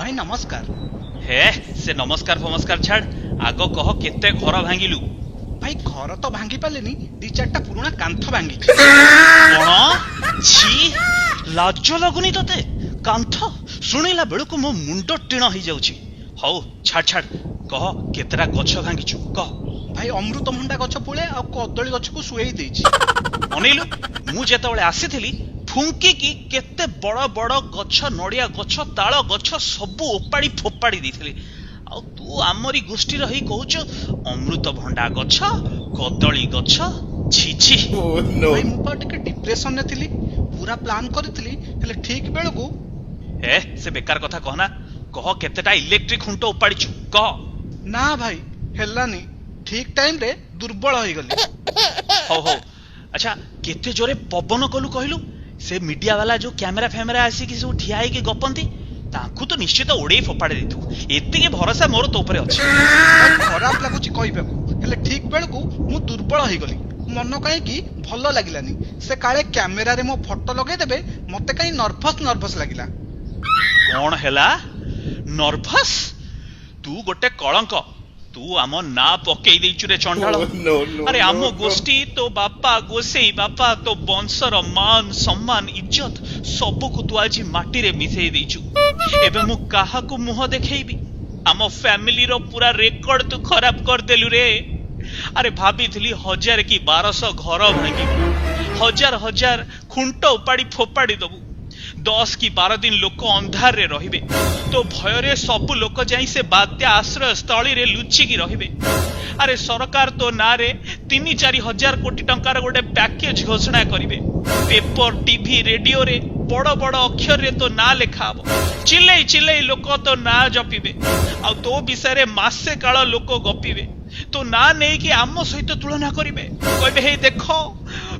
भाई नमस्कार। हे से नमस्कार फमस्कार छाड़, आग कह केते घर भांगिलु? भाई घर तो भांगी पालेनी, दी चारटा पुराना कांथ भांगी। कौन छी लाज लगुनी तते? कांथ शुणिला बेलू मो मुंड टीण हो जाउची। हौ छाड़ छाड़, कह केतेटा गछ भांगिचु कह। भाई अमृतभंडा गछ पुळे आ कदली गछ को सुएई देइछि। अनिलु मु जेतबेले आसीथिली फुंकी की केते बड़ बड़ गछ, नड़िया गछ, ताल गछ सबू ओपाड़ी फोपाड़ी देइथिली। आ तू आमरी गोष्ठी रही कहूच अमृतभंडा गछ, कदली गछ, छी छी। भाई मु पा टिके डिप्रेशन ने थिली, पूरा प्लान करथिली, हेले ठीक बेलकू ए से बेकार कथा कहना। कह केतेटा इलेक्ट्रिक खुंट उपाड़ीचु कह। ना भाई हेलानी, ठीक टाइम रे दुर्बल होई गली। हो अच्छा केते जोरे पवन कलु कहलु? से मीडिया वाला जो कैमरा फैमरा आसी कि सब ठिया के गपंती, ताकू तो निश्चित ओडे फोपाड़े देथु। एतिके भरोसा मोर तो ऊपर अछि। खराब लागुची कहबेकू, हेले ठीक बेलकू मु दुर्बल होई गली। मन कहीं की भल लागिलानी। से काले कैमेरा रे मो फोटो लगे देबे, मते कहीं नर्वस लागिला। कौन हैला नर्वस? तू गोटे कलंक, तू आम ना पकई देइचु रे चंडाल। अरे आम गोष्ठी तो बापा गोसेई बापा तो वंशर मान सम्मान इज्जत सबको तू आज माटी रे मिसेई देइचु। एबे मु काहा को मुह देखैबी? आम फैमिली रो पूरा रेकॉर्ड तू खराब कर देलु रे। अरे भाभी 1000 की 1200 घर भांगी, हजार हजार खुंट उपाड़ी फोपाड़ी दबु, 10 की 12 दिन लोक अंधार रे रहिबे। तो भयरे सबु लोक जाई से बात्या आश्रय स्थली रे लुचिकी रहिबे। अरे सरकार तो ना रे 3-4 हजार कोटी टंकार गोटे पैकेज घोषणा करिवे। पेपर टीवी रेडियो रे बड़ बड़ अक्षर रे तो ना लेखा हबो। चिल्लै चिल्लै लोक तो ना जपिबे। आ तो विषय रे मासे काल लोक गपिबे। तो ना नहीं कि आम सहित तुलना करिवे, कहबे हे देखो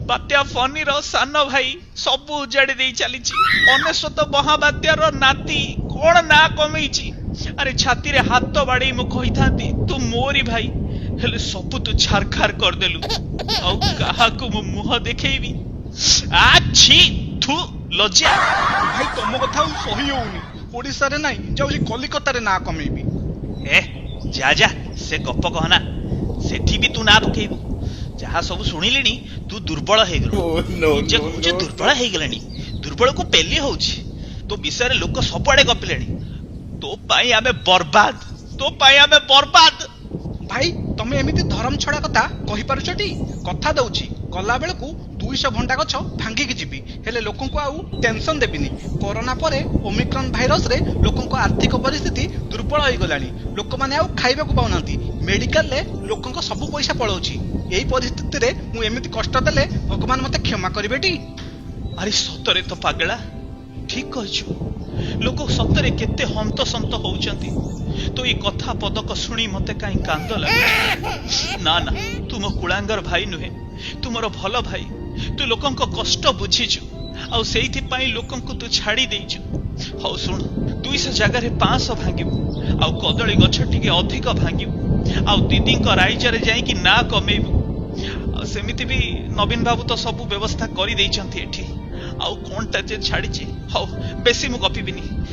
बात्या फनी रो सान भाई सबू उजाड़ी दे चलीची। अनेश्वत महाबात्यार नाती कौन ना कमेइची। अरे छाती रे हाथ बाड़ी मु कहि थांती तू मोरी भाई, हेले सबू तू छारखार कर देलु। औ काहा को मु मुह देखैबी? आछी थू लज्जा। भाई तुम कथा सही होउनी। ओडिसा रे नाही जाउली कलिकता रे ना कमेबी। ए जा जा से गप कहना, सेठी भी तू ना पकेबू। जहा सब शुणिलेनी तू दुर्बल हो गलु। जे कुछ दुर्बल हो गलनी, दुर्बल को पेली होउची। तो विषय रे लोक सबआडे गपिलेनी। तो पाई आमे बर्बाद, तो पाई आमे बर्बाद। भाई तमे एमिति धर्म छड़ा कथा कहि पारुछटी? कथा दउची गला बेलकू 200 घंटा गछ भांगी की जीबी, हेले लोकन को आउ टेंशन देबिनी। कोरोना परे ओमिक्रॉन भाइरस रे लोकन को आर्थिक परिस्थिति दुर्बल होई गलानी। लोक माने आउ खाइबा को पाउनांती, मेडिकल ले लोकन को सब पैसा पळौची। एई परिस्थिति रे मु एमिति कष्ट देले भगवान मते क्षमा करिबेटी। अरे सतरे तो पागला ठीक कहछु। लोक सतरे केते हंत संत होउचंती। तो ये कथा पदक शुणी मते काई कांद लागे। ना ना तू मो कुलांगर भाई नुहे, तू मोर भल भाई। तू लोकन को कष्ट बुझीचु, आउ सेइथि पाई लोकन को तू छाड़ी देइचु। हौ सुन 200 जगह रे 500 भांगिबु, आउ कदली गछ टिके अधिक भांगिबु, आउ दीदी को राइजरे जाई कि ना कमेबु। आ सेमिति भी नवीन बाबू तो सब व्यवस्था करी देइचंती एठी। आउ कोनटा जे छाड़ीची। हौ बेसी मु गपिबिनी।